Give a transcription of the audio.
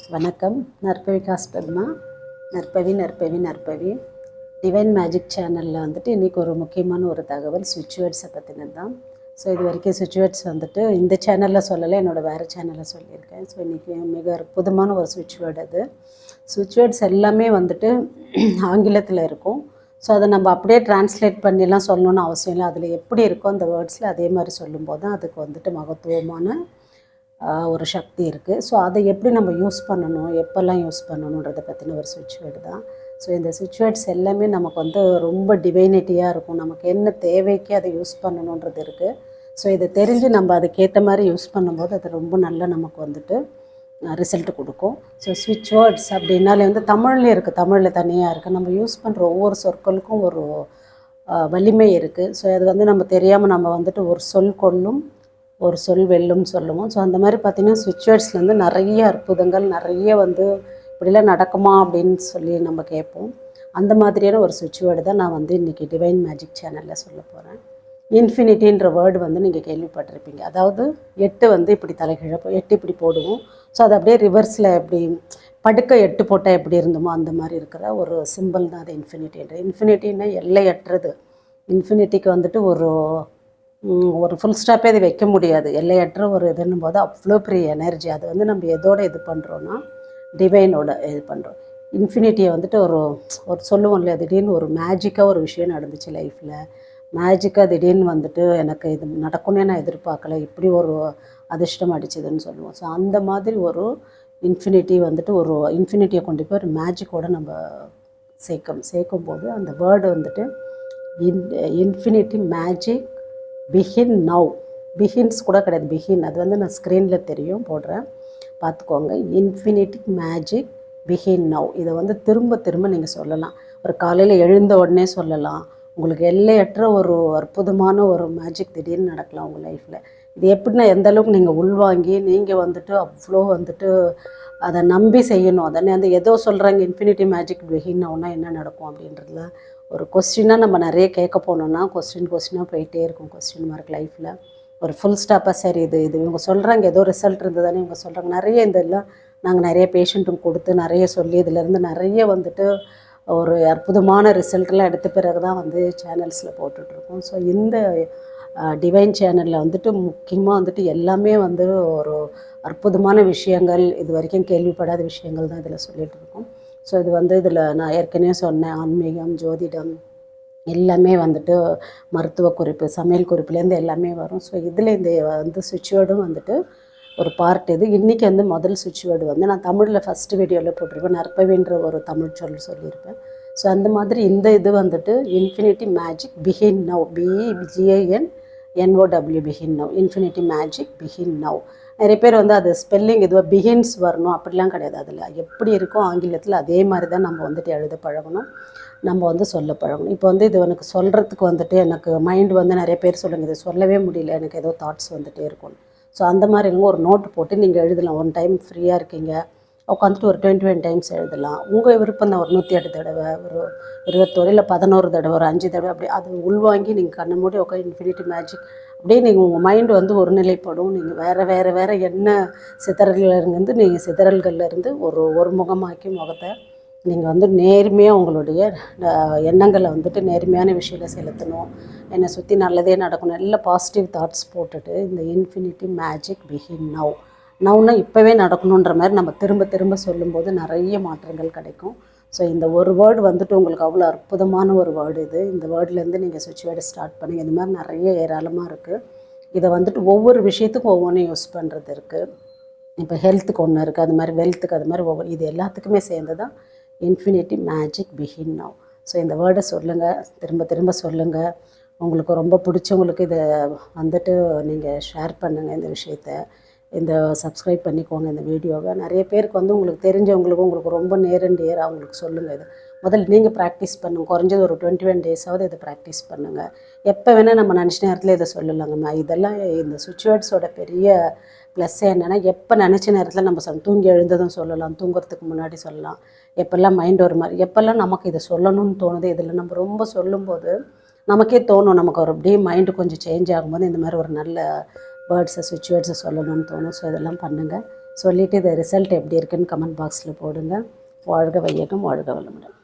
வணக்கம். நற்பவி பத்மா. நற்பவி divine magic சேனலில் வந்துட்டு இன்றைக்கி ஒரு முக்கியமான ஒரு தகவல் சுவிட்ச் வேர்ட்ஸை பற்றினது தான். ஸோ இது வரைக்கும் சுவிட்ச் வேர்ட்ஸ் வந்துட்டு இந்த சேனலில் சொல்லலை, என்னோடய வேறு சேனலில் சொல்லியிருக்கேன். ஸோ இன்றைக்கி மிக அற்புதமான ஒரு சுவிட்ச் வேர்டு அது. சுவிட்ச் வேர்ட்ஸ் எல்லாமே வந்துட்டு ஆங்கிலத்தில் இருக்கும். ஸோ அதை நம்ம அப்படியே டிரான்ஸ்லேட் பண்ணிலாம் சொல்லணுன்னு அவசியம் இல்லை. அதில் எப்படி இருக்கோ அந்த வேர்ட்ஸில் அதே மாதிரி சொல்லும்போது தான் அதுக்கு வந்துட்டு மகத்துவமான ஒரு சக்தி இருக்குது. ஸோ அதை எப்படி நம்ம யூஸ் பண்ணணும், எப்போல்லாம் யூஸ் பண்ணணுன்றதை பற்றின ஒரு சுவிட்ச் வேர்டு தான். ஸோ இந்த சுவிட்ச் வேர்ட்ஸ் எல்லாமே நமக்கு வந்து ரொம்ப டிவைனிட்டியாக இருக்கும். நமக்கு என்ன தேவைக்கு அதை யூஸ் பண்ணணுன்றது இருக்குது. ஸோ இதை தெரிஞ்சு நம்ம அதுக்கேற்ற மாதிரி யூஸ் பண்ணும்போது அது ரொம்ப நல்லா நமக்கு வந்துட்டு ரிசல்ட் கொடுக்கும். ஸோ சுவிட்ச் வேர்ட்ஸ் அப்படின்னாலே வந்து தமிழ்லேயே இருக்குது, தமிழில் தனியாக இருக்குது. நம்ம யூஸ் பண்ணுற ஒவ்வொரு சொற்களுக்கும் ஒரு வலிமை இருக்குது. ஸோ அது வந்து நம்ம தெரியாமல் நம்ம வந்துட்டு ஒரு சொல் கொள்ளும் ஒரு சொல் வெல்லும் சொல்லுவோம். ஸோ அந்த மாதிரி பார்த்திங்கன்னா சுவிட்ச் வேர்ட்ஸ்லேருந்து நிறைய அற்புதங்கள், நிறைய வந்து இப்படிலாம் நடக்குமா அப்படின்னு சொல்லி நம்ம கேட்போம். அந்த மாதிரியான ஒரு சுவிட்ச் வேர்டு தான் நான் வந்து இன்றைக்கி டிவைன் மேஜிக் சேனலில் சொல்ல போகிறேன். இன்ஃபினிட்டின்ற வேர்டு வந்து நீங்கள் கேள்விப்பட்டிருப்பீங்க. அதாவது 8 வந்து இப்படி தலைகீழ 8 இப்படி போடுவோம். ஸோ அது அப்படியே ரிவர்ஸில் எப்படி படுக்க 8 போட்டால் எப்படி இருந்தோமோ அந்த மாதிரி இருக்கிற ஒரு சிம்பிள் தான் அது இன்ஃபினிட்டின்ற. இன்ஃபினிட்டின்னா எல்லையற்றது. இன்ஃபினிட்டிக்கு வந்துட்டு ஒரு ஃபுல் ஸ்டாப்பே அது வைக்க முடியாது. எல்லையற்ற ஒரு இதுன்னும் போது அவ்வளோ பெரிய எனர்ஜி. அது வந்து நம்ம எதோடு இது பண்ணுறோன்னா டிவைனோட இது பண்ணுறோம். இன்ஃபினிட்டியை வந்துட்டு ஒரு சொல்லுவோம் இல்லையா, திடீர்னு ஒரு மேஜிக்காக ஒரு விஷயம் நடந்துச்சு லைஃப்பில். மேஜிக்காக திடீர்னு வந்துட்டு எனக்கு இது நடக்கும்னே நான் எதிர்பார்க்கல, இப்படி ஒரு அதிர்ஷ்டம் அடிச்சதுன்னு சொல்லுவோம். ஸோ அந்த மாதிரி ஒரு இன்ஃபினிட்டி வந்துட்டு ஒரு இன்ஃபினிட்டியை கொண்டு போய் ஒரு மேஜிக்கோடு நம்ம சேர்க்கும்போது அந்த வேர்டு வந்துட்டு infinity magic begin now. Begins கூட கிடையாது, பிகின். அது வந்து நான் ஸ்க்ரீனில் தெரியும், போடுறேன், பார்த்துக்கோங்க. Infinity magic begin now. இதை வந்து திரும்ப திரும்ப நீங்கள் சொல்லலாம். ஒரு காலையில் எழுந்த உடனே சொல்லலாம். உங்களுக்கு எல்லையற்ற ஒரு அற்புதமான ஒரு மேஜிக் திடீர்னு நடக்கலாம் உங்கள் லைஃப்பில். இது எப்படின்னா எந்த அளவுக்கு நீங்கள் உள்வாங்கி நீங்கள் வந்துட்டு அவ்வளோ வந்துட்டு அதை நம்பி செய்யணும். அதனே அந்த ஏதோ சொல்கிறாங்க இன்ஃபினிட்டி மேஜிக் பிகின் நவ்னா என்ன நடக்கும் அப்படின்றதுல ஒரு கொஸ்டினாக நம்ம நிறைய கேட்க போனோம்னா கொஸ்டினாக போயிட்டே இருக்கும். கொஸ்டின் மார்க் லைஃப்பில் ஒரு ஃபுல் ஸ்டாப்பாக சரி இது இவங்க சொல்கிறாங்க ஏதோ ரிசல்ட் இருந்ததுதானே இவங்க சொல்கிறாங்க. நிறைய இதெல்லாம் நாங்கள் நிறைய பேஷண்ட்டுக்கு கொடுத்து நிறைய சொல்லி இதிலேருந்து நிறைய வந்துட்டு ஒரு அற்புதமான ரிசல்ட்லாம் எடுத்த பிறகு தான் வந்து சேனல்ஸில் போட்டுட்ருக்கோம். ஸோ இந்த டிவைன் சேனலில் வந்துட்டு முக்கியமாக வந்துட்டு எல்லாமே வந்து ஒரு அற்புதமான விஷயங்கள், இது வரைக்கும் கேள்விப்படாத விஷயங்கள் தான் இதில் சொல்லிகிட்ருக்கோம். ஸோ இது வந்து இதில் நான் ஏற்கனவே சொன்னேன், ஆன்மீகம், ஜோதிடம் எல்லாமே வந்துட்டு மருத்துவ குறிப்பு, சமையல் குறிப்புலேருந்து எல்லாமே வரும். ஸோ இதில் இந்த வந்து சுவிட்ச் வேர்டும் வந்துட்டு ஒரு பார்ட். இது இன்றைக்கி வந்து முதல் சுவிட்ச் வேர்டு வந்து நான் தமிழில் ஃபஸ்ட்டு வீடியோவில் போட்டிருப்பேன். நற்பவின்ற ஒரு தமிழ் சொல்லியிருப்பேன். ஸோ அந்த மாதிரி இந்த இது வந்துட்டு infinity magic begin now, BEGIN begin now, infinity magic begin now. நிறைய பேர் வந்து அது ஸ்பெல்லிங் இதுவாக பிகின்ஸ் வரணும் அப்படிலாம் கிடையாது. அதில் எப்படி இருக்கோ ஆங்கிலத்தில் அதே மாதிரி தான் நம்ம வந்துட்டு எழுத பழகணும், நம்ம வந்து சொல்ல பழகணும். இப்போ வந்து இது எனக்கு சொல்கிறதுக்கு வந்துட்டு எனக்கு மைண்ட் வந்து நிறைய பேர் சொல்லுங்கள் இது சொல்லவே முடியல, எனக்கு ஏதோ தாட்ஸ் வந்துகிட்டே இருக்கும். ஸோ அந்த மாதிரி இல்லைங்க, ஒரு நோட்டு போட்டு நீங்கள் எழுதலாம். ஒன் டைம் ஃப்ரீயாக இருக்கீங்க உட்காந்துட்டு ஒரு 21 டைம்ஸ் எழுதலாம். உங்கள் விருப்பம் தான். ஒரு 108 தடவை, ஒரு 21 இல்லை 11 தடவை, ஒரு 5 தடவை, அப்படி அது உள்வாங்கி நீங்கள் கண்ணை மூடி உட்காந்து இன்ஃபினிட்டி மேஜிக் அப்படியே நீங்கள் உங்கள் மைண்டு வந்து ஒரு நிலைப்படும். நீங்கள் வேறு என்ன சிதறல்கள்லேருந்து நீங்கள் சிதறல்கள்லேருந்து ஒரு முகமாக்கி முகத்தை நீங்கள் வந்து நேர்மையாக உங்களுடைய எண்ணங்களை வந்துட்டு நேர்மையான விஷயத்தை செலுத்தணும். என்னை சுற்றி நல்லதே நடக்கணும், எல்லாம் பாசிட்டிவ் தாட்ஸ் போட்டுட்டு இந்த இன்ஃபினிட்டி மேஜிக் பிகின் நவ். நவ்னா இப்போவே நடக்கணுன்ற மாதிரி நம்ம திரும்ப திரும்ப சொல்லும்போது நிறைய மாற்றங்கள் கிடைக்கும். ஸோ இந்த ஒரு வேர்டு வந்துட்டு உங்களுக்கு அவ்வளோ அற்புதமான ஒரு வேர்டு இது. இந்த வேர்ட்லேருந்து நீங்கள் சுவிட்ச் வேர்டு ஸ்டார்ட் பண்ணுங்கள். இந்த மாதிரி நிறைய ஏராளமாக இருக்குது. இதை வந்துட்டு ஒவ்வொரு விஷயத்துக்கும் ஒவ்வொன்றும் யூஸ் பண்ணுறது இருக்குது. இப்போ ஹெல்த்துக்கு ஒன்று இருக்குது, அது மாதிரி வெல்த்துக்கு, அது மாதிரி இது எல்லாத்துக்குமே சேர்ந்து தான் infinity magic begin now. So இந்த வேர்டை சொல்லுங்கள், திரும்ப திரும்ப சொல்லுங்கள். உங்களுக்கு ரொம்ப பிடிச்சவங்களுக்கு இதை வந்துட்டு நீங்கள் ஷேர் பண்ணுங்கள். இந்த விஷயத்தை இந்த சப்ஸ்கிரைப் பண்ணிக்கோங்க இந்த வீடியோவை. நிறைய பேருக்கு வந்து உங்களுக்கு தெரிஞ்சவங்களுக்கும் உங்களுக்கு ரொம்ப நேரண்டியர் அவங்களுக்கு சொல்லுங்கள். இது முதல்ல நீங்கள் ப்ராக்டிஸ் பண்ணுங்கள். குறைஞ்சது ஒரு 21 டேஸாவது இதை ப்ராக்டிஸ் பண்ணுங்கள். எப்போ வேணால் நம்ம நினச்ச நேரத்தில் இதை சொல்லலாங்கம்மா. இதெல்லாம் இந்த சுவிட்ச் வேர்ட்ஸோட பெரிய ப்ளஸ் என்னென்னா எப்போ நினச்ச நேரத்தில் நம்ம தூங்கி எழுந்ததும் சொல்லலாம், தூங்குறதுக்கு முன்னாடி சொல்லலாம், எப்போல்லாம் மைண்ட் ஒரு மாதிரி எப்போல்லாம் நமக்கு இதை சொல்லணும்னு தோணுது. இதில் நம்ம ரொம்ப சொல்லும்போது நமக்கே தோணும், நமக்கு ஒரு அப்படியே மைண்டு கொஞ்சம் சேஞ்ச் ஆகும்போது இந்த மாதிரி ஒரு நல்ல வேர்ட்ஸை சுவிட்ச் வேர்ட்ஸை சொல்லணும்னு தோணும். ஸோ இதெல்லாம் பண்ணுங்கள். சொல்லிவிட்டு இந்த ரிசல்ட் எப்படி இருக்குன்னு கமெண்ட் பாக்ஸில் போடுங்க. வாழ்க வையகம், வாழ்க வளமுடன்.